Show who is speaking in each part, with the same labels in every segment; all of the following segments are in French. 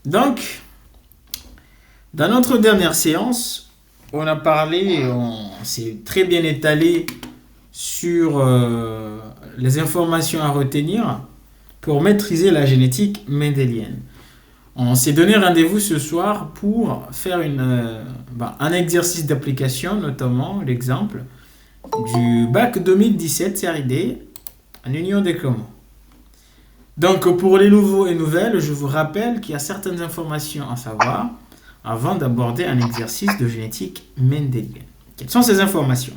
Speaker 1: Donc, dans notre dernière séance, on a parlé, on s'est très bien étalé sur les informations à retenir pour maîtriser la génétique mendélienne. On s'est donné rendez-vous ce soir pour faire un exercice d'application, notamment l'exemple du bac 2017 série D en Union des Comores. Donc pour les nouveaux et nouvelles, je vous rappelle qu'il y a certaines informations à savoir avant d'aborder un exercice de génétique mendélienne. Quelles sont ces informations?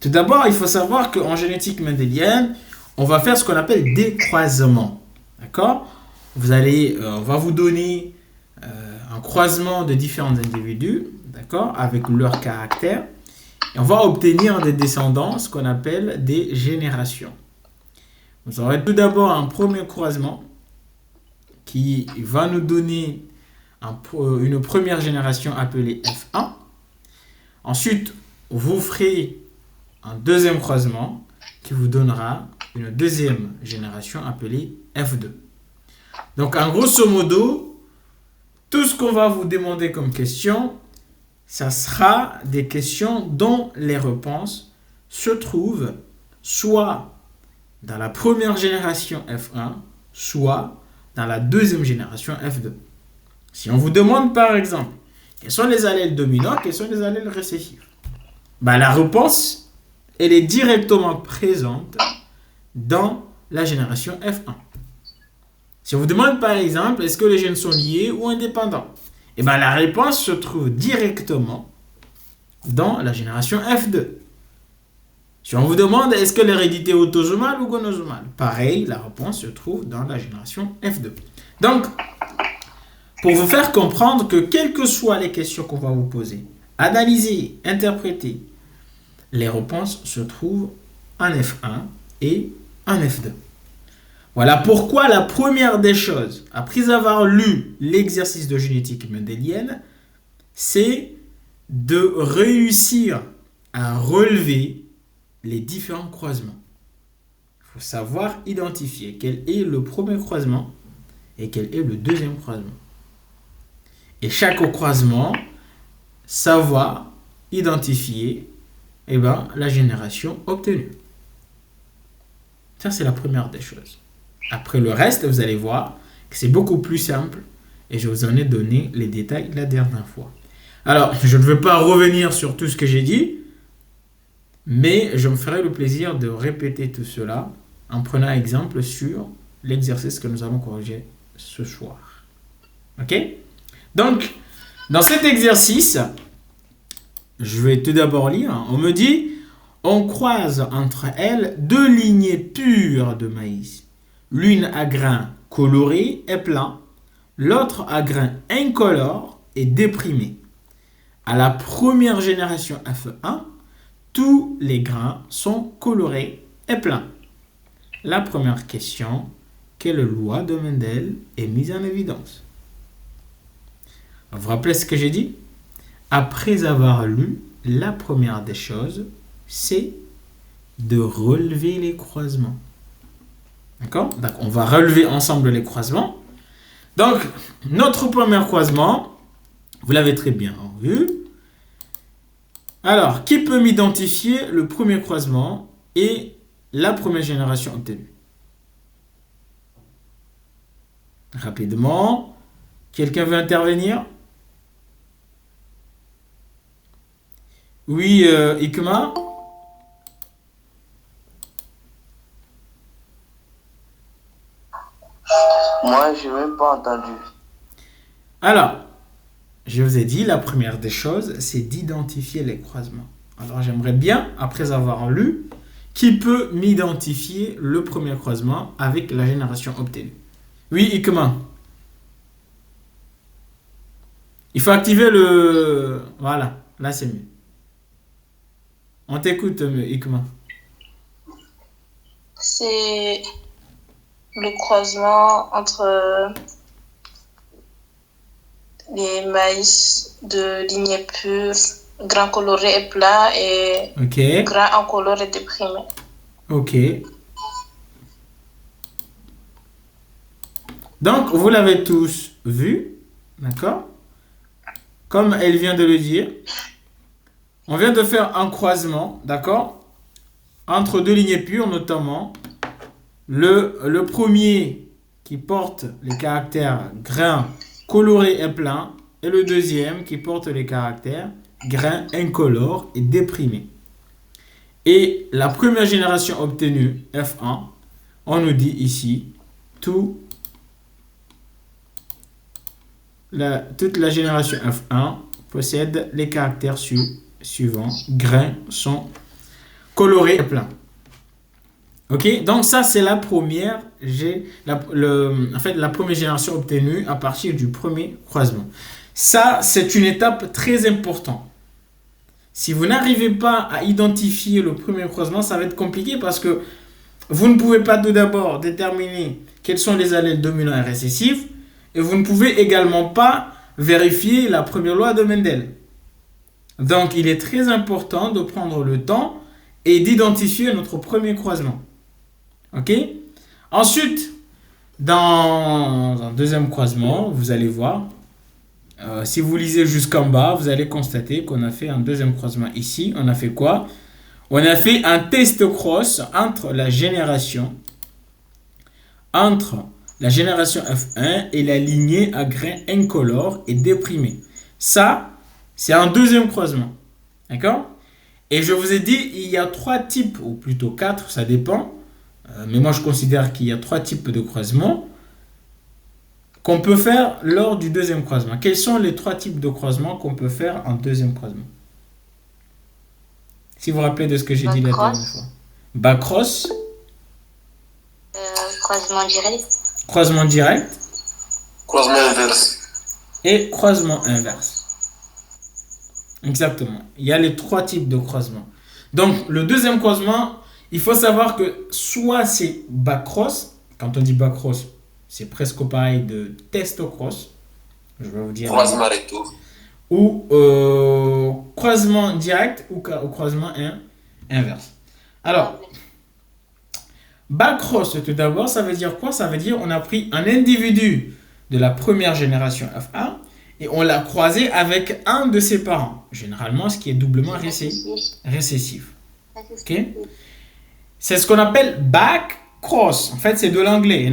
Speaker 1: Tout d'abord, il faut savoir qu'en génétique mendélienne, on va faire ce qu'on appelle des croisements. D'accord? On va vous donner un croisement de différents individus, d'accord, avec leurs caractères, et on va obtenir des descendants, ce qu'on appelle des générations. Vous aurez tout d'abord un premier croisement qui va nous donner une première génération appelée F1. Ensuite, vous ferez un deuxième croisement qui vous donnera une deuxième génération appelée F2. Donc, en grosso modo, tout ce qu'on va vous demander comme question, ça sera des questions dont les réponses se trouvent soit dans la première génération F1, soit dans la deuxième génération F2. Si on vous demande par exemple, quels sont les allèles dominants, quels sont les allèles récessifs, la réponse, elle est directement présente dans la génération F1. Si on vous demande par exemple, est-ce que les gènes sont liés ou indépendants, la réponse se trouve directement dans la génération F2. Si on vous demande, est-ce que l'hérédité est autosomale ou gonosomale, pareil, la réponse se trouve dans la génération F2. Donc, pour vous faire comprendre que quelles que soient les questions qu'on va vous poser, analyser, interpréter, les réponses se trouvent en F1 et en F2. Voilà pourquoi la première des choses, après avoir lu l'exercice de génétique mendélienne, c'est de réussir à relever les différents croisements. Il faut savoir identifier quel est le premier croisement et quel est le deuxième croisement. Et chaque croisement, savoir identifier la génération obtenue. Ça, c'est la première des choses. Après le reste, vous allez voir que c'est beaucoup plus simple et je vous en ai donné les détails la dernière fois. Alors, je ne veux pas revenir sur tout ce que j'ai dit, mais je me ferai le plaisir de répéter tout cela en prenant exemple sur l'exercice que nous allons corriger ce soir. Ok? Donc, dans cet exercice, je vais tout d'abord lire. On me dit, on croise entre elles deux lignées pures de maïs. L'une à grains colorés et pleins, l'autre à grains incolores et déprimés. À la première génération F1, tous les grains sont colorés et pleins. La première question, quelle loi de Mendel est mise en évidence? Vous vous rappelez ce que j'ai dit? Après avoir lu, la première des choses, c'est de relever les croisements. D'accord? Donc, on va relever ensemble les croisements. Donc, notre premier croisement, vous l'avez très bien vu. Alors, qui peut m'identifier le premier croisement et la première génération obtenue? Rapidement, quelqu'un veut intervenir? Oui, Ikema?
Speaker 2: Moi, je n'ai même pas entendu.
Speaker 1: Alors, je vous ai dit, la première des choses, c'est d'identifier les croisements. Alors, j'aimerais bien, après avoir lu, qui peut m'identifier le premier croisement avec la génération obtenue? Oui, Ikema? Il faut activer le... Voilà, là c'est mieux. On t'écoute, Ikema.
Speaker 3: C'est le croisement entre les maïs de lignée pure, grains colorés et plats, et grains incolores et déprimés.
Speaker 1: Ok. Donc, vous l'avez tous vu. D'accord? Comme elle vient de le dire, on vient de faire un croisement, d'accord? Entre deux lignées pures, notamment le premier qui porte les caractères grain coloré et plein, et le deuxième qui porte les caractères grain incolore et déprimé. Et la première génération obtenue, F1, on nous dit ici, toute la génération F1 possède les caractères suivants. Grains sont colorés et pleins. Ok, donc ça c'est la première, la première génération obtenue à partir du premier croisement. Ça c'est une étape très importante. Si vous n'arrivez pas à identifier le premier croisement, ça va être compliqué parce que vous ne pouvez pas tout d'abord déterminer quels sont les allèles dominants et récessifs et vous ne pouvez également pas vérifier la première loi de Mendel. Donc il est très important de prendre le temps et d'identifier notre premier croisement. Ok? Ensuite, dans un deuxième croisement, vous allez voir, si vous lisez jusqu'en bas, vous allez constater qu'on a fait un deuxième croisement ici. On a fait quoi? On a fait un test cross entre la génération F1 et la lignée à grains incolores et déprimés. Ça, c'est un deuxième croisement. D'accord? Et je vous ai dit, il y a 3 types, ou plutôt 4, ça dépend. Mais moi, je considère qu'il y a 3 types de croisements qu'on peut faire lors du deuxième croisement. Quels sont les 3 types de croisements qu'on peut faire en deuxième croisement? Si vous vous rappelez de ce que j'ai dit la dernière fois. Back-cross.
Speaker 3: Croisement direct.
Speaker 1: Croisement direct.
Speaker 2: Croisement inverse.
Speaker 1: Et croisement inverse. Exactement. Il y a les 3 types de croisements. Donc, le deuxième croisement, il faut savoir que soit c'est back-cross. Quand on dit back-cross, c'est presque pareil de test-cross. Je vais vous dire.
Speaker 2: Croisement retour.
Speaker 1: Ou croisement direct ou croisement inverse. Alors, back-cross, tout d'abord, ça veut dire quoi? Ça veut dire on a pris un individu de la première génération F1 et on l'a croisé avec un de ses parents. Généralement, ce qui est doublement récessif. Ok? C'est ce qu'on appelle back-cross. En fait, c'est de l'anglais.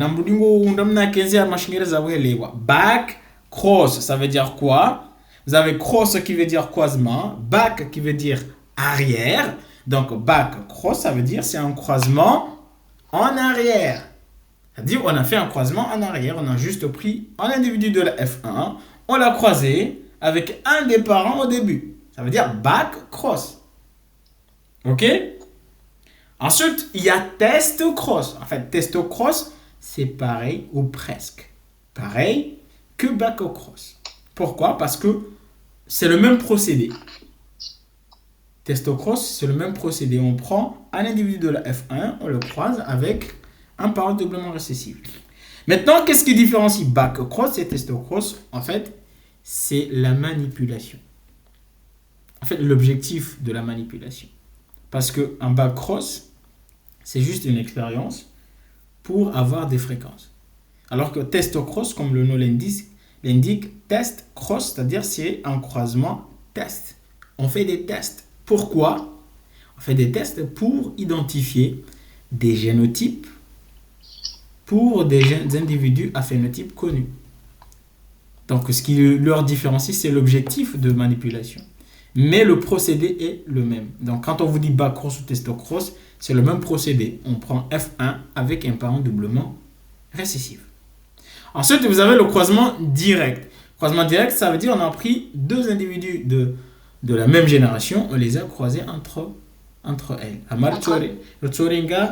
Speaker 1: Back-cross, ça veut dire quoi? Vous avez cross qui veut dire croisement, back qui veut dire arrière. Donc, back-cross, ça veut dire c'est un croisement en arrière. C'est-à-dire, on a fait un croisement en arrière. On a juste pris un individu de la F1, on l'a croisé avec un des parents au début. Ça veut dire back-cross. Ok? Ensuite, il y a test-cross. En fait, test-cross, c'est pareil ou presque pareil que back-cross. Pourquoi? Parce que c'est le même procédé. Test-cross, c'est le même procédé. On prend un individu de la F1, on le croise avec un parent doublement récessif. Maintenant, qu'est-ce qui différencie back-cross et test-cross? En fait, c'est la manipulation. En fait, l'objectif de la manipulation. Parce qu'un back-cross, c'est juste une expérience pour avoir des fréquences. Alors que test-cross, comme le nom l'indique, test-cross, c'est-à-dire c'est un croisement test. On fait des tests. Pourquoi? On fait des tests pour identifier des génotypes pour des individus à phénotype connus. Donc, ce qui leur différencie, c'est l'objectif de manipulation. Mais le procédé est le même. Donc, quand on vous dit back-cross ou test-cross, c'est le même procédé. On prend F1 avec un parent doublement récessif. Ensuite, vous avez le croisement direct. Croisement direct, ça veut dire qu'on a pris 2 individus de la même génération, on les a croisés entre elles. Amar Tchore, le Tchoringa,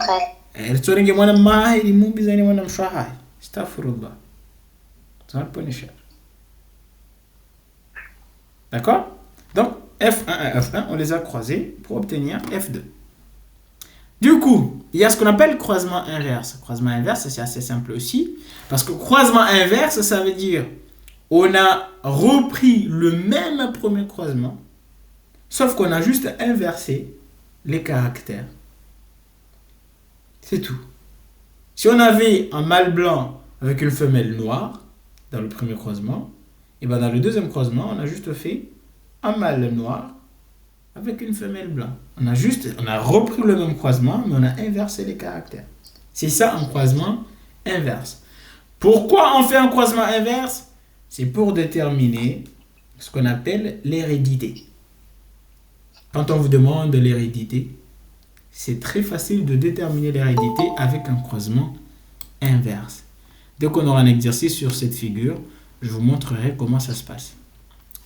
Speaker 1: le Tchoringa mwana mahiri mubizani mwana mshahai. Astaghfirullah. Ça va le punisher. D'accord? Donc, F1 et F1, on les a croisés pour obtenir F2. Du coup, il y a ce qu'on appelle croisement inverse. Croisement inverse, c'est assez simple aussi. Parce que croisement inverse, ça veut dire on a repris le même premier croisement, sauf qu'on a juste inversé les caractères. C'est tout. Si on avait un mâle blanc avec une femelle noire dans le premier croisement, Et bien dans le deuxième croisement, on a juste fait un mâle noir avec une femelle blanche. On a repris le même croisement, mais on a inversé les caractères. C'est ça un croisement inverse. Pourquoi on fait un croisement inverse? C'est pour déterminer ce qu'on appelle l'hérédité. Quand on vous demande l'hérédité, c'est très facile de déterminer l'hérédité avec un croisement inverse. Dès qu'on aura un exercice sur cette figure, je vous montrerai comment ça se passe.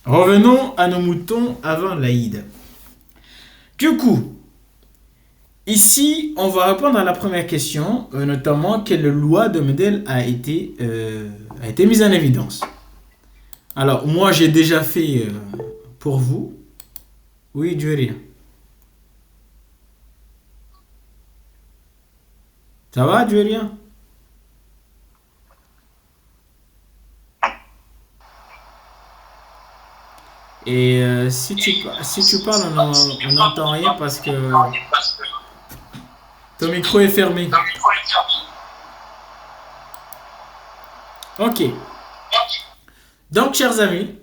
Speaker 1: Revenons à nos moutons avant l'Aïd. Du coup, ici, on va répondre à la première question, notamment quelle loi de Mendel a été mise en évidence. Alors, moi, j'ai déjà fait pour vous. Oui, Djuria. Ça va, Djuria? Et si tu parles, on n'entend rien parce que ton micro est fermé. Ok. Donc, chers amis,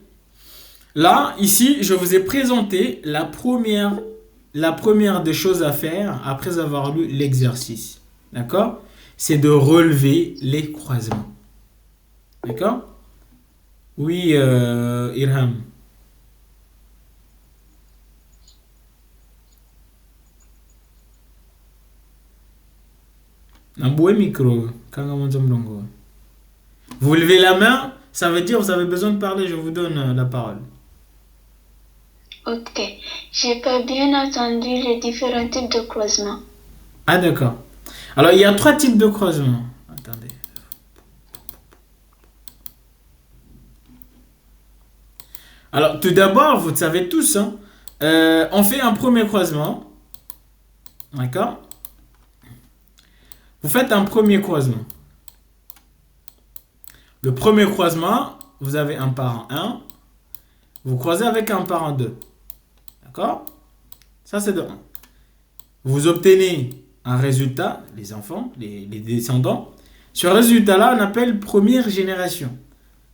Speaker 1: là, ici, je vous ai présenté la première des choses à faire après avoir lu l'exercice. D'accord? C'est de relever les croisements. D'accord? Oui, Irham. Micro. Vous levez la main, ça veut dire que vous avez besoin de parler, je vous donne la parole.
Speaker 4: Ok, j'ai pas bien entendu les différents types de croisements.
Speaker 1: Ah d'accord. Alors il y a 3 types de croisements. Attendez. Alors tout d'abord, vous le savez tous, hein, on fait un premier croisement. D'accord? Vous faites un premier croisement. Le premier croisement, vous avez un parent 1. Vous croisez avec un parent 2. D'accord? Ça, c'est de 1. Vous obtenez un résultat, les enfants, les descendants. Ce résultat-là, on appelle première génération.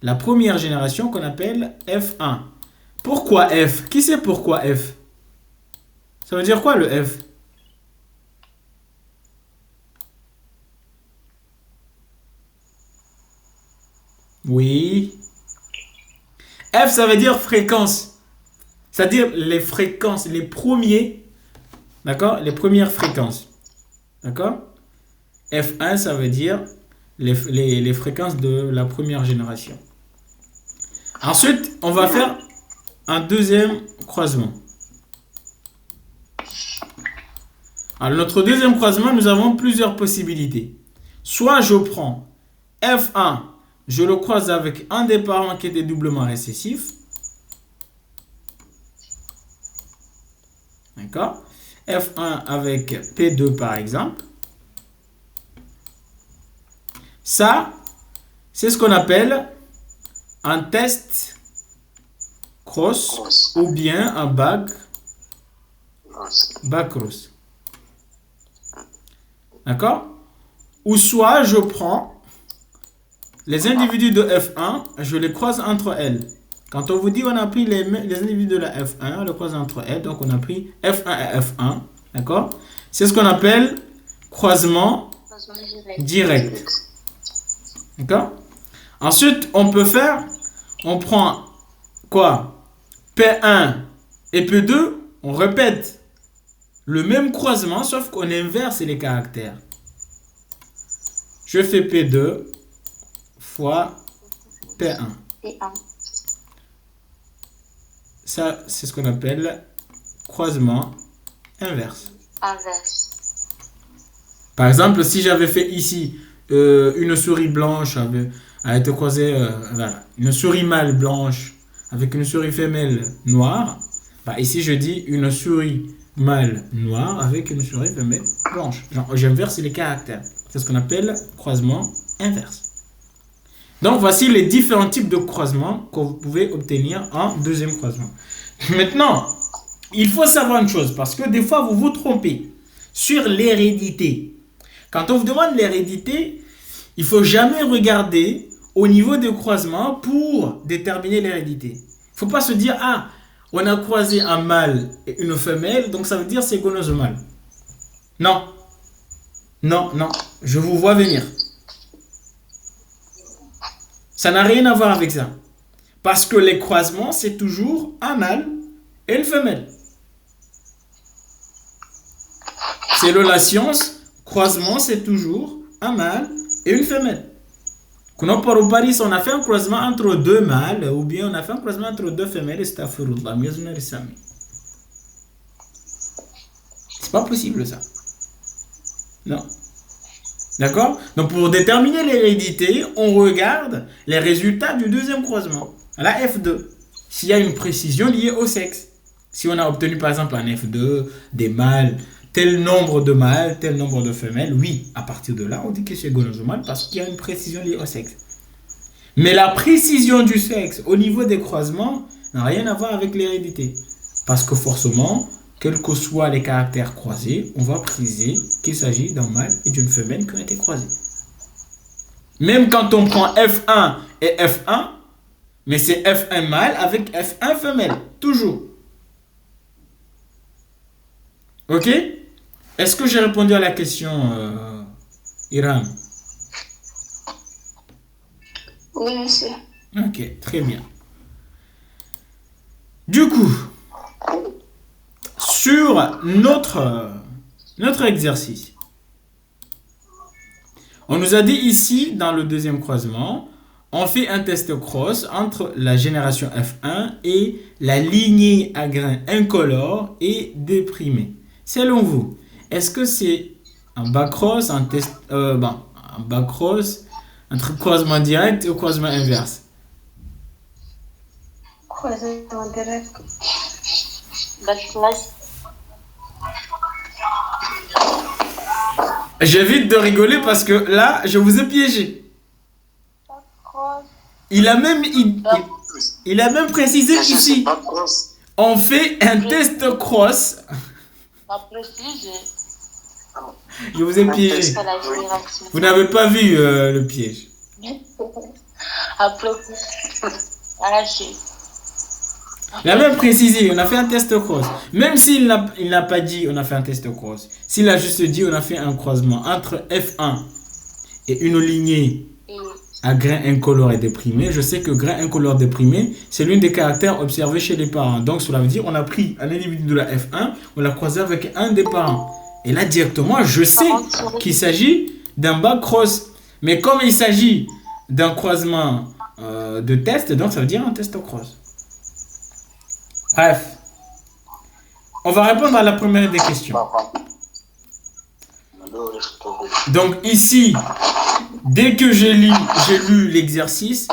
Speaker 1: La première génération qu'on appelle F1. Pourquoi F? Qui sait pourquoi F? Ça veut dire quoi le F? Oui. F, ça veut dire fréquence. C'est-à-dire les fréquences, les premiers. D'accord? Les premières fréquences. D'accord? F1, ça veut dire les fréquences de la première génération. Ensuite, on va faire un deuxième croisement. Alors, notre deuxième croisement, nous avons plusieurs possibilités. Soit je prends F1, je le croise avec un des parents qui était doublement récessif. D'accord? F1 avec P2 par exemple. Ça, c'est ce qu'on appelle un test cross ou bien un back cross. D'accord? Ou soit je prends les individus de F1, je les croise entre elles. Quand on vous dit on a pris les individus de la F1, on les croise entre elles, donc on a pris F1 et F1. D'accord? C'est ce qu'on appelle croisement direct. D'accord? Ensuite, on prend quoi? P1 et P2, on répète le même croisement, sauf qu'on inverse les caractères. Je fais P2 fois P1. Ça, c'est ce qu'on appelle croisement inverse. Par exemple, si j'avais fait ici une souris blanche a été croisée, voilà, une souris mâle blanche avec une souris femelle noire, bah ici je dis une souris mâle noire avec une souris femelle blanche. J'inverse les caractères. C'est ce qu'on appelle croisement inverse. Donc voici les différents types de croisements que vous pouvez obtenir en deuxième croisement. Maintenant, il faut savoir une chose, parce que des fois vous vous trompez sur l'hérédité. Quand on vous demande l'hérédité, il ne faut jamais regarder au niveau des croisements pour déterminer l'hérédité. Il ne faut pas se dire, ah, on a croisé un mâle et une femelle, donc ça veut dire c'est gonosomal. Non. Non, non, je vous vois venir. Ça n'a rien à voir avec ça. Parce que les croisements, c'est toujours un mâle et une femelle. Selon la science, croisement, c'est toujours un mâle et une femelle. Quand on parle au Paris, on a fait un croisement entre deux mâles ou bien on a fait un croisement entre deux femelles et c'est pas possible ça. Non. D'accord? Donc pour déterminer l'hérédité, on regarde les résultats du deuxième croisement, la F2. S'il y a une précision liée au sexe. Si on a obtenu par exemple un F2, des mâles, tel nombre de mâles, tel nombre de femelles, oui, à partir de là, on dit que c'est gonosomal parce qu'il y a une précision liée au sexe. Mais la précision du sexe au niveau des croisements n'a rien à voir avec l'hérédité. Parce que forcément, quels que soient les caractères croisés, on va préciser qu'il s'agit d'un mâle et d'une femelle qui ont été croisés. Même quand on prend F1 et F1, mais c'est F1 mâle avec F1 femelle, toujours. Ok? Est-ce que j'ai répondu à la question, Iram?
Speaker 4: Oui, monsieur.
Speaker 1: Ok, très bien. Du coup, sur notre exercice, on nous a dit ici, dans le deuxième croisement, on fait un test cross entre la génération F1 et la lignée à grains incolores et déprimés. Selon vous, est-ce que c'est un back-cross, un back-cross entre croisement direct et croisement inverse?
Speaker 3: Croisement direct.
Speaker 1: J'évite de rigoler parce que là, je vous ai piégé. Il a même précisé ici. On fait un test cross. Je vous ai piégé. Vous n'avez pas vu le piège. Il a même précisé, on a fait un test cross. Même s'il n'a pas dit on a fait un test cross. S'il a juste dit on a fait un croisement entre F1 et une lignée à grains incolores et déprimés, je sais que grains incolores déprimés, c'est l'un des caractères observés chez les parents. Donc cela veut dire on a pris un individu de la F1, on l'a croisé avec un des parents. Et là directement, je sais qu'il s'agit d'un back cross. Mais comme il s'agit d'un croisement de test, donc ça veut dire un test cross. Bref, on va répondre à la première des questions. Donc ici, dès que j'ai lu l'exercice,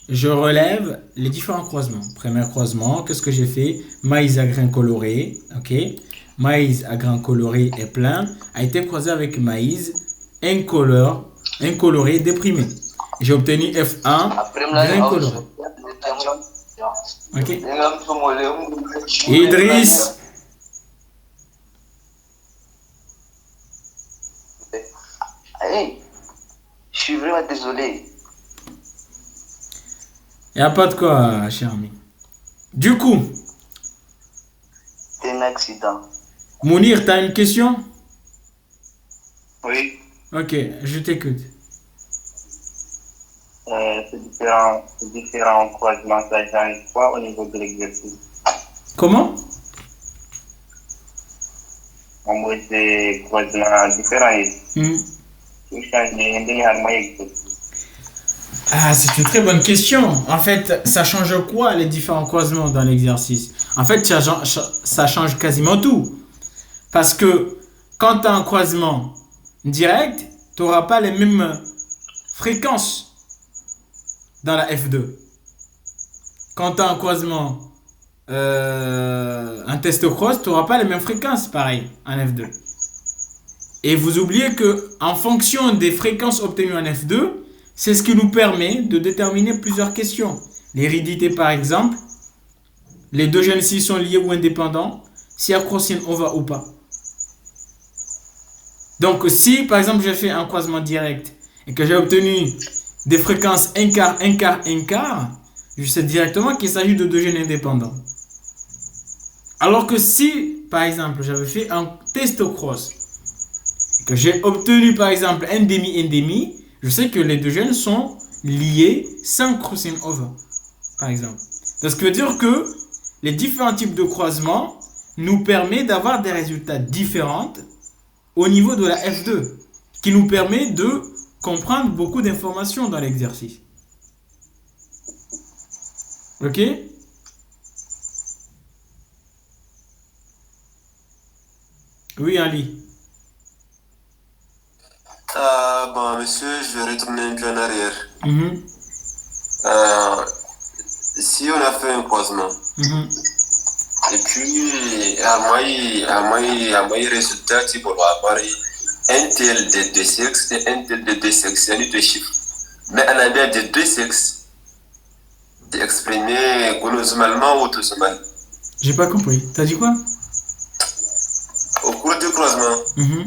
Speaker 1: je relève les différents croisements. Premier croisement, qu'est-ce que j'ai fait? Maïs à grains colorés, ok. Maïs à grains colorés et plein a été croisé avec maïs incoloré déprimé. J'ai obtenu F1 grain coloré. Ok. Idriss.
Speaker 2: Hey, je suis vraiment désolé.
Speaker 1: Il n'y a pas de quoi, cher ami. Du coup,
Speaker 2: C'est un accident.
Speaker 1: Mounir, tu as une question?
Speaker 2: Oui.
Speaker 1: Ok, je t'écoute.
Speaker 2: C'est différent croisement, ça change quoi au niveau de l'exercice?
Speaker 1: Comment?
Speaker 2: En mode de croisement différent.
Speaker 1: Ah, c'est une très bonne question. En fait, ça change quoi les différents croisements dans l'exercice? En fait, ça change quasiment tout. Parce que quand tu as un croisement direct, tu n'auras pas les mêmes fréquences dans la F2. Quand tu as un croisement, un test cross, tu n'auras pas les mêmes fréquences, pareil, en F2. Et vous oubliez qu'en fonction des fréquences obtenues en F2, c'est ce qui nous permet de déterminer plusieurs questions. L'hérédité, par exemple, les deux gènes s'ils sont liés ou indépendants, si y a crossing over ou pas. Donc, si, par exemple, j'ai fait un croisement direct et que j'ai obtenu des fréquences un quart, un quart, un quart, je sais directement qu'il s'agit de deux gènes indépendants. Alors que si, par exemple, j'avais fait un test cross, que j'ai obtenu, par exemple, un demi, je sais que les deux gènes sont liés sans crossing over, par exemple. Donc, ce qui veut dire que les différents types de croisements nous permettent d'avoir des résultats différents au niveau de la F2, qui nous permet de comprendre beaucoup d'informations dans l'exercice. Ok? Oui, Ali.
Speaker 5: Bon, monsieur, je vais retourner un peu en arrière.
Speaker 1: Mhm.
Speaker 5: Si on a fait un croisement,
Speaker 1: Mhm.
Speaker 5: et puis à moi, résultat, tu peux avoir un tel de deux sexes et un tel de deux sexes, c'est deux chiffres. Mais en arrière de deux sexes, c'est exprimé chromosomalement ou autosomalement.
Speaker 1: J'ai pas compris. T'as dit quoi?
Speaker 5: Au cours du croisement.
Speaker 1: Mhm.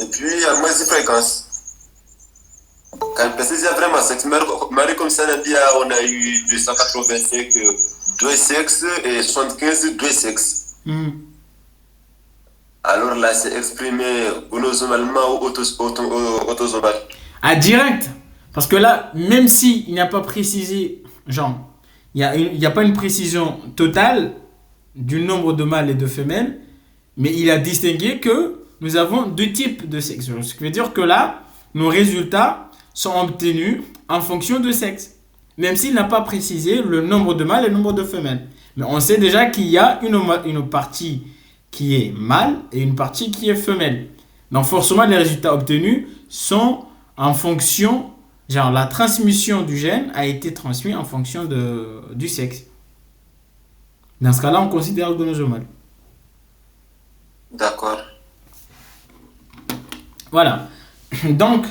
Speaker 5: Et puis, à moins de fréquence. Quand il y a vraiment sexe, Marie, comme ça, on a eu 285 deux sexes et 75 deux sexes.
Speaker 1: Mhm.
Speaker 5: Alors là, c'est exprimé chromosomalement ou autosomal.
Speaker 1: Ah, direct. Parce que là, même s'il n'y a pas précisé, genre, il n'y a pas une précision totale du nombre de mâles et de femelles, mais il a distingué que nous avons deux types de sexe. Ce qui veut dire que là, nos résultats sont obtenus en fonction de sexe. Même s'il n'a pas précisé le nombre de mâles et le nombre de femelles. Mais on sait déjà qu'il y a une partie qui est mâle et une partie qui est femelle. Donc forcément, les résultats obtenus sont en fonction, genre la transmission du gène a été transmise en fonction du sexe. Dans ce cas-là, on considère gonosomal.
Speaker 5: D'accord.
Speaker 1: Voilà. Donc,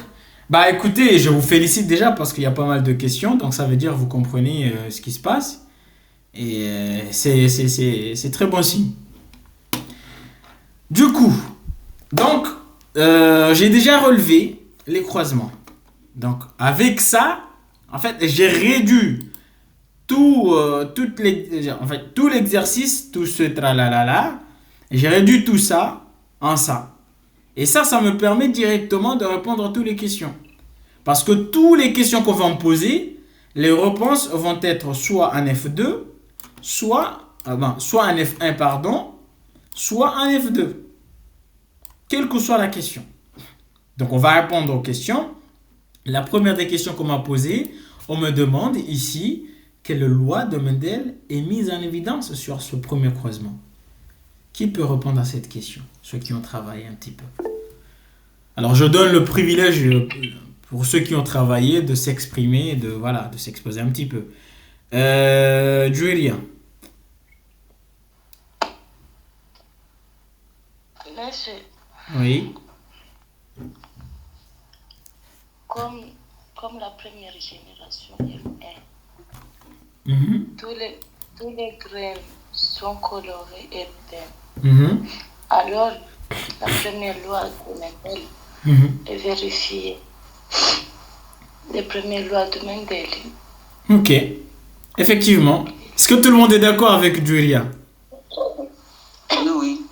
Speaker 1: bah écoutez, je vous félicite déjà parce qu'il y a pas mal de questions. Donc ça veut dire que vous comprenez ce qui se passe. Et c'est très bon signe. Du coup, donc, j'ai déjà relevé les croisements. Donc, avec ça, en fait, j'ai réduit tout l'exercice, tout ce tralalala. J'ai réduit tout ça en ça. Et ça me permet directement de répondre à toutes les questions. Parce que toutes les questions qu'on va me poser, les réponses vont être soit en F2, soit en F1, pardon, soit en F2. Quelle que soit la question. Donc, on va répondre aux questions. La première des questions qu'on m'a posées, on me demande ici quelle loi de Mendel est mise en évidence sur ce premier croisement. Qui peut répondre à cette question? Ceux qui ont travaillé un petit peu. Alors, je donne le privilège pour ceux qui ont travaillé de s'exprimer, de s'exposer un petit peu. Julia.
Speaker 3: Monsieur,
Speaker 1: Oui.
Speaker 3: comme la première génération F1, tous les graines sont colorées et peintes. Alors, la première loi de Mendel est vérifiée. Les premières lois de Mendel.
Speaker 1: Ok. Effectivement. Est-ce que tout le monde est d'accord avec Julia?
Speaker 5: Oui.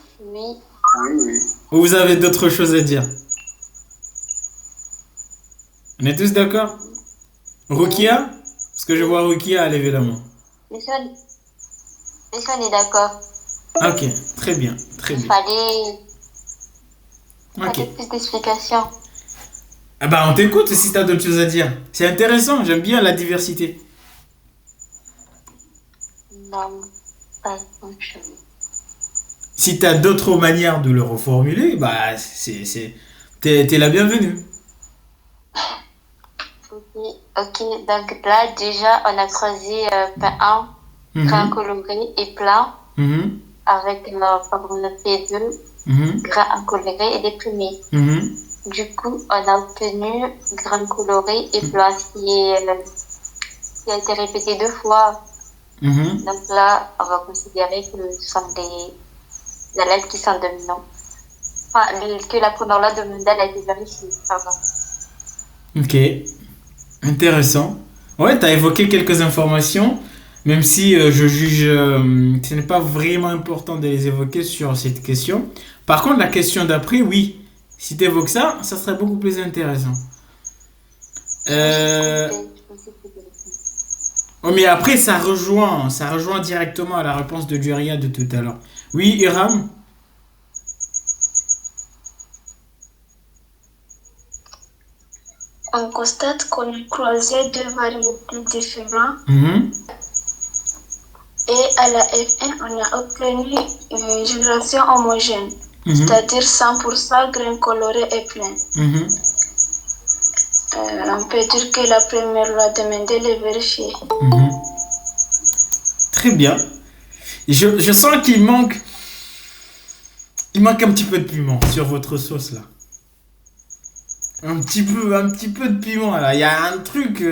Speaker 1: Ou vous avez d'autres choses à dire? On est tous d'accord? Rukia? Parce que je vois Rukia a levé la main.
Speaker 4: Les on est d'accord.
Speaker 1: Ok, très bien.
Speaker 4: Il fallait plus d'explications.
Speaker 1: Ah bah on t'écoute si tu as d'autres choses à dire. C'est intéressant, j'aime bien la diversité.
Speaker 4: Non, pas grand-chose.
Speaker 1: Si tu as d'autres manières de le reformuler, bah t'es la bienvenue.
Speaker 4: Ok, donc là déjà on a croisé P1, grain coloré et plat, avec formule P2, grain incoloré et déprimé. Du coup, on a obtenu grain coloré et plat qui a été répété 2 fois. Donc là, on va considérer que ce sont les lettres qui sont dominantes. Enfin, que la première loi de Mendel a été vérifiée. Pardon.
Speaker 1: Ok. Intéressant. Ouais, tu as évoqué quelques informations, même si je juge que ce n'est pas vraiment important de les évoquer sur cette question. Par contre, la question d'après, oui. Si tu évoques ça, ça serait beaucoup plus intéressant. Euh, oh, mais après, ça rejoint directement à la réponse de Juria de tout à l'heure. Oui, Iram?
Speaker 4: On constate qu'on a croisé deux variétés différentes
Speaker 1: Mhm,
Speaker 4: et à la F1, on a obtenu une génération homogène,
Speaker 1: mhm,
Speaker 4: c'est-à-dire 100% grains colorés et pleins.
Speaker 1: mhm,
Speaker 4: On peut dire que la première loi de Mendel est vérifiée.
Speaker 1: mhm. Très bien. Je sens il manque un petit peu de piment sur votre sauce là. Un petit peu de piment là. Il y a un truc.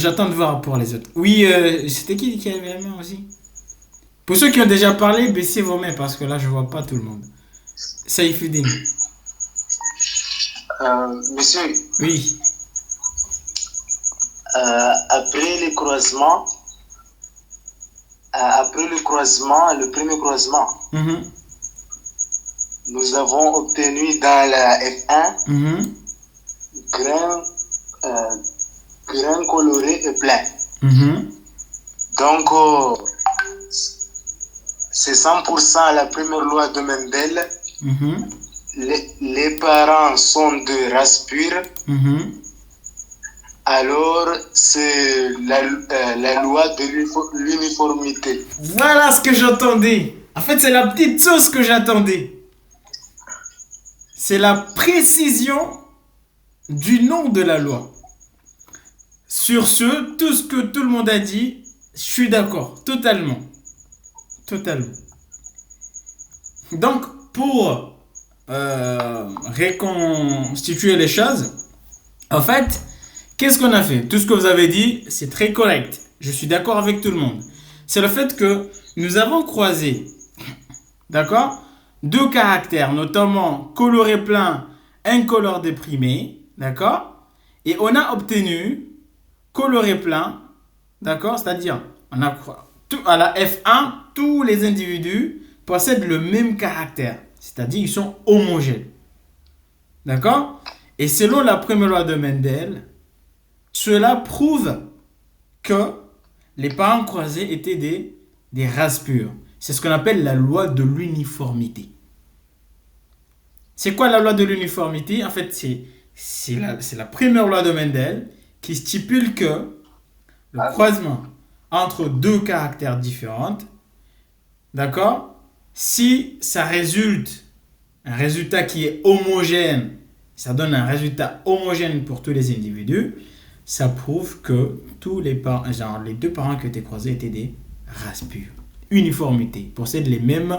Speaker 1: J'attends de voir pour les autres. Oui, c'était qui avait la main aussi? Pour ceux qui ont déjà parlé, baissez vos mains parce que là je vois pas tout le monde. Saïfudine.
Speaker 6: Monsieur,
Speaker 1: Oui.
Speaker 6: après le croisement, le premier croisement,
Speaker 1: Mhm,
Speaker 6: nous avons obtenu dans la F1
Speaker 1: mhm,
Speaker 6: grains, euh, grains colorés et pleins.
Speaker 1: mhm,
Speaker 6: Donc, c'est 100% la première loi de Mendel.
Speaker 1: mhm,
Speaker 6: Les parents sont de race pure.
Speaker 1: mhm.
Speaker 6: Alors, c'est la loi de l'uniformité.
Speaker 1: Voilà ce que j'entendais. En fait, c'est la petite sauce que j'attendais. C'est la précision du nom de la loi. Sur ce, tout ce que tout le monde a dit, je suis d'accord, totalement. Totalement. Donc, pour reconstituer les choses, en fait, qu'est-ce qu'on a fait? Tout ce que vous avez dit, c'est très correct. Je suis d'accord avec tout le monde. C'est le fait que nous avons croisé, d'accord, deux caractères, notamment coloré plein, incolore déprimé, d'accord, et on a obtenu coloré plein, d'accord, c'est-à-dire à la F1, tous les individus possèdent le même caractère, c'est-à-dire ils sont homogènes, d'accord. Et selon la première loi de Mendel, cela prouve que les parents croisés étaient des races pures. C'est ce qu'on appelle la loi de l'uniformité. C'est quoi la loi de l'uniformité? En fait, c'est la première loi de Mendel qui stipule que le croisement entre deux caractères différents, d'accord, si ça résulte un résultat qui est homogène, ça donne un résultat homogène pour tous les individus, ça prouve que tous les parents, genre les deux parents qui étaient croisés étaient des races pures. Uniformité, possèdent les mêmes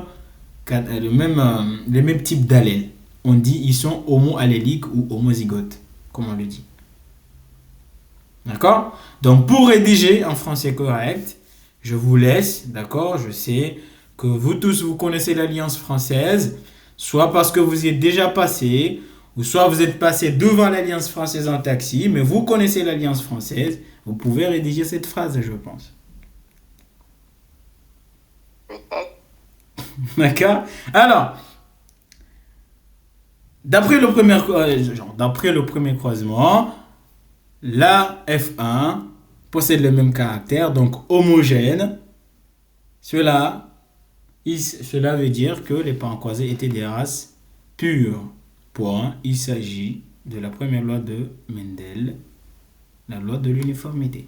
Speaker 1: types d'allèles. On dit ils sont homo-alléliques ou homozygotes, comme on le dit. D'accord? Donc pour rédiger en français correct, je vous laisse, d'accord? Je sais que vous tous vous connaissez l'Alliance française, soit parce que vous y êtes déjà passé, ou soit vous êtes passé devant l'Alliance française en taxi, mais vous connaissez l'Alliance française, vous pouvez rédiger cette phrase, je pense.
Speaker 4: Peut-être.
Speaker 1: D'accord? Alors, d'après le premier croisement, la F1 possède le même caractère, donc homogène. Cela veut dire que les parents croisés étaient des races pures. Point. Il s'agit de la première loi de Mendel, la loi de l'uniformité.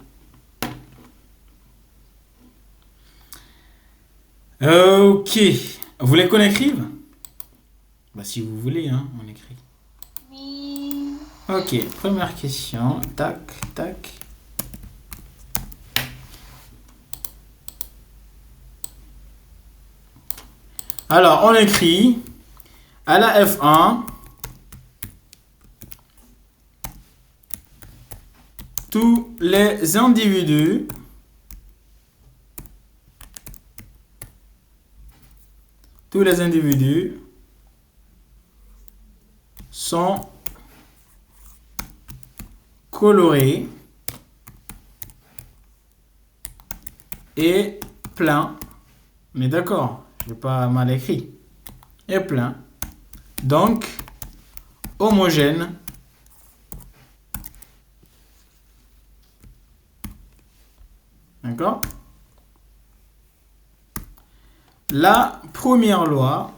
Speaker 1: Ok. Vous voulez qu'on écrive? Bah, si vous voulez, hein, on écrit.
Speaker 4: Oui.
Speaker 1: Ok, première question. Tac, tac. Alors, on écrit à la F1, tous les individus sont coloré et plein. Mais d'accord, je n'ai pas mal écrit. Et plein. Donc, homogène. D'accord? La première loi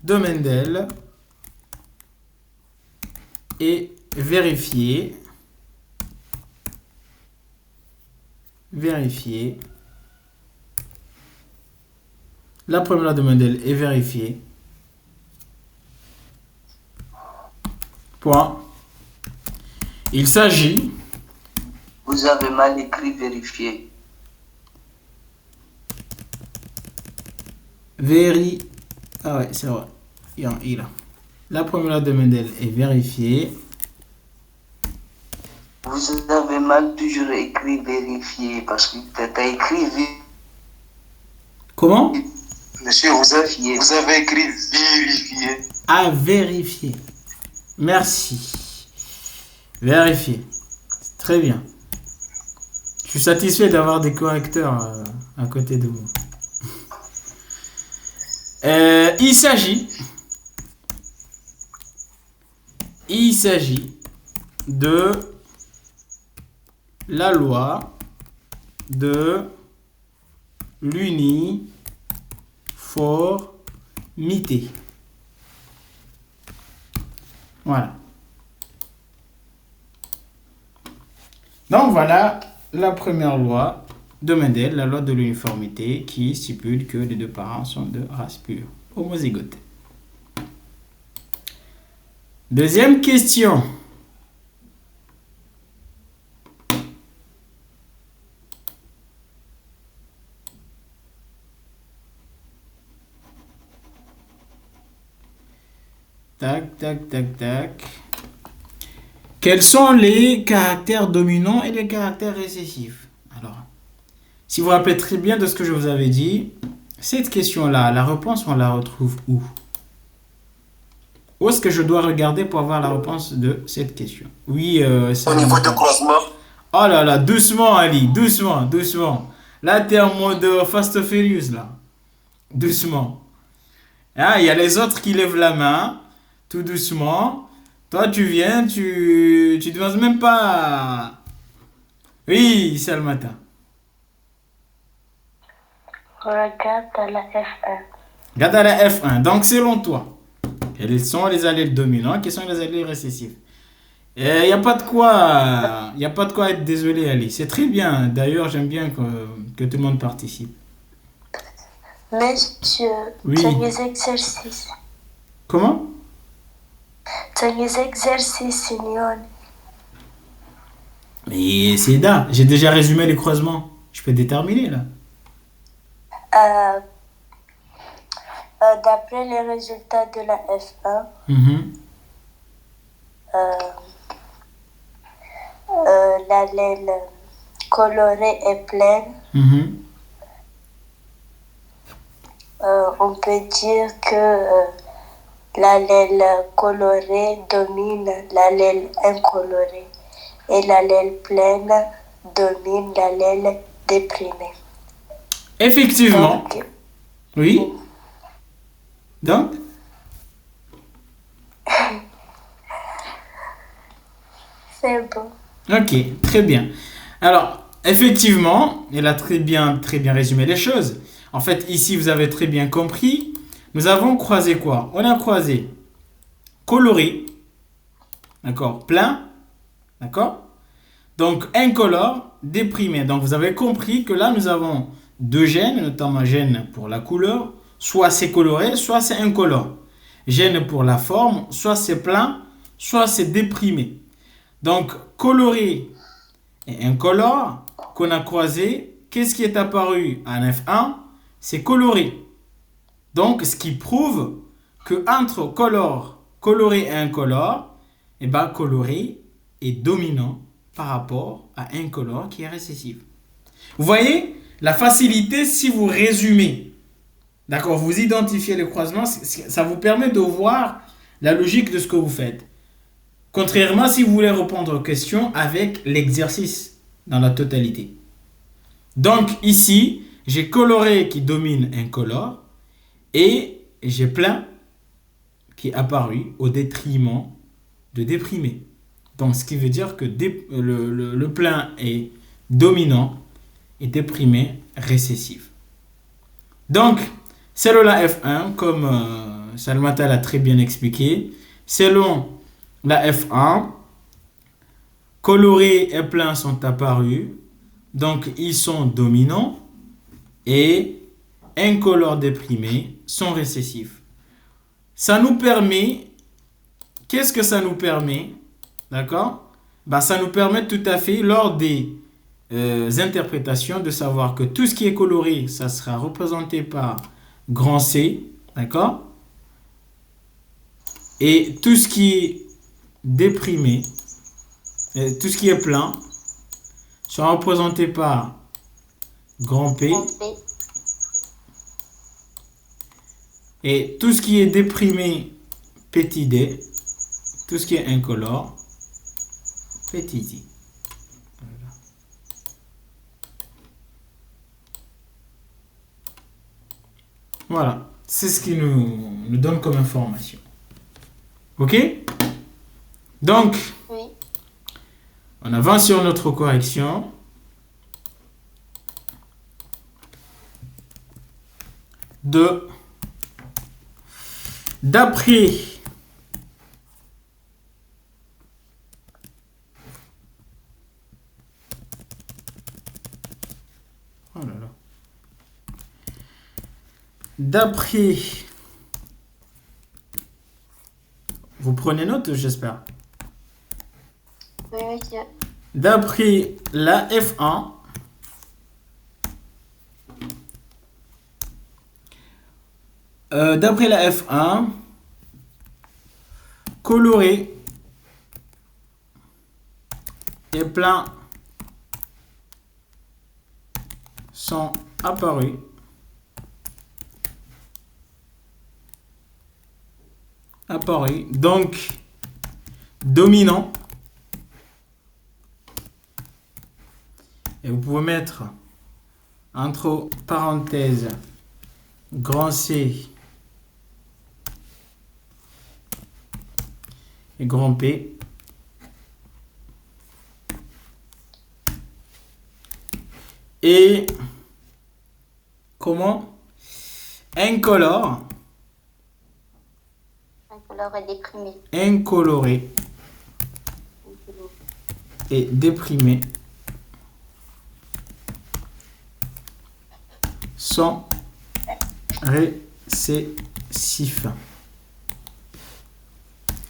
Speaker 1: de Mendel est vérifiée. La première loi de Mendel est vérifiée. Point. Il s'agit.
Speaker 6: Vous avez mal écrit vérifier.
Speaker 1: Ah ouais, c'est vrai. Il a. La première loi de Mendel est vérifiée.
Speaker 6: Vous avez mal toujours écrit vérifier parce que tu as écrit.
Speaker 1: Comment?
Speaker 6: Monsieur, vous avez écrit vérifier.
Speaker 1: À vérifier. Merci. Vérifier. Très bien. Je suis satisfait d'avoir des correcteurs à côté de vous. Il s'agit de la loi de l'uniformité. Voilà. Donc voilà la première loi de Mendel, la loi de l'uniformité, qui stipule que les deux parents sont de race pure, homozygote. Deuxième question. Tac, tac, tac, tac. Quels sont les caractères dominants et les caractères récessifs? Alors, si vous vous rappelez très bien de ce que je vous avais dit, cette question-là, la réponse, on la retrouve où? Où est-ce que je dois regarder pour avoir la réponse de cette question? Oui,
Speaker 5: Au niveau de croisement.
Speaker 1: Oh là là, doucement Ali, doucement. Là, t'es en mode Fast and Furious, là. Doucement. Ah, il y a les autres qui lèvent la main, tout doucement. Toi, tu viens, tu demandes même pas. Oui, c'est le matin.
Speaker 3: Regarde à la F1.
Speaker 1: Regarde à la F1. Donc, selon toi, quels sont les allèles dominants, quels sont les allèles récessifs? Il n'y a pas de quoi être désolé, Ali. C'est très bien. D'ailleurs, j'aime bien que tout le monde participe.
Speaker 3: Monsieur,
Speaker 1: oui.
Speaker 3: Tu as les exercices.
Speaker 1: Comment?
Speaker 3: Tu as les exercices, Signor.
Speaker 1: Mais c'est là. J'ai déjà résumé les croisements. Je peux déterminer, là.
Speaker 3: D'après les résultats de la F1, l'allèle colorée est pleine. On peut dire que l'allèle coloré domine l'allèle incoloré et l'allèle pleine domine l'allèle déprimé.
Speaker 1: Effectivement.
Speaker 3: Donc,
Speaker 1: oui. Donc
Speaker 3: c'est bon.
Speaker 1: Ok, très bien. Alors, effectivement, elle a très bien résumé les choses. En fait, ici, vous avez très bien compris. Nous avons croisé quoi? On a croisé coloré, d'accord, plein, d'accord. Donc, incolore, déprimé. Donc, vous avez compris que là, nous avons deux gènes, notamment gène pour la couleur, soit c'est coloré, soit c'est incolore. Gène pour la forme, soit c'est plein, soit c'est déprimé. Donc, coloré et incolore qu'on a croisé, qu'est-ce qui est apparu en F1? C'est coloré. Donc, ce qui prouve que entre coloré et incolore, eh ben, coloré est dominant par rapport à incolore qui est récessif. Vous voyez la facilité si vous résumez. D'accord, vous identifiez les croisements, ça vous permet de voir la logique de ce que vous faites. Contrairement si vous voulez répondre aux questions avec l'exercice dans la totalité. Donc ici, j'ai coloré qui domine incolore et j'ai plein qui est apparu au détriment de déprimé. Donc ce qui veut dire que le plein est dominant et déprimé récessif. Donc, selon la F1, comme Salmata l'a très bien expliqué, selon la F1, coloré et plein sont apparus, donc ils sont dominants, et incolores déprimés sont récessifs. Ça nous permet, qu'est-ce que ça nous permet? D'accord? Ça nous permet tout à fait, lors des interprétations, de savoir que tout ce qui est coloré, ça sera représenté par grand C, d'accord? Et tout ce qui est déprimé, tout ce qui est plein, sera représenté par grand P. Et tout ce qui est déprimé, petit d. Tout ce qui est incolore, petit d. Voilà. C'est ce qui nous donne comme information. Ok? Donc,
Speaker 4: Oui.
Speaker 1: on avance sur notre correction. D'après vous prenez note, j'espère.
Speaker 4: Oui, monsieur.
Speaker 1: D'après la F1, coloré et plein sont apparus. Donc dominant, et vous pouvez mettre entre parenthèses grand C et grand P. Et comment? Incolore.
Speaker 4: Incolore et déprimé.
Speaker 1: Incoloré et déprimé sont récessifs.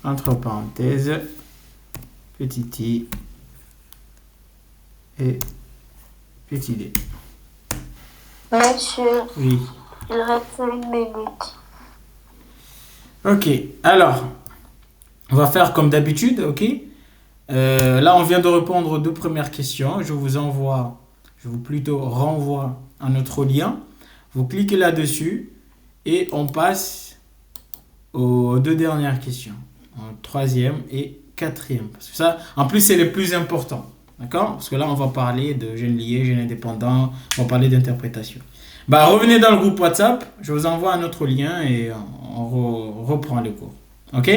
Speaker 1: Entre parenthèses, petit i et petit d.
Speaker 4: Monsieur,
Speaker 1: Oui.
Speaker 4: il reste 1 minute.
Speaker 1: Ok, alors, on va faire comme d'habitude, ok? Là, on vient de répondre aux 2 premières questions. Je vous renvoie à notre lien. Vous cliquez là-dessus et on passe aux 2 dernières questions. En 3e et 4e. Parce que ça, en plus, c'est les plus importants. D'accord? Parce que là, on va parler de gènes liés, gènes indépendants. On va parler d'interprétation. Revenez dans le groupe WhatsApp. Je vous envoie un autre lien et on reprend le cours. Ok?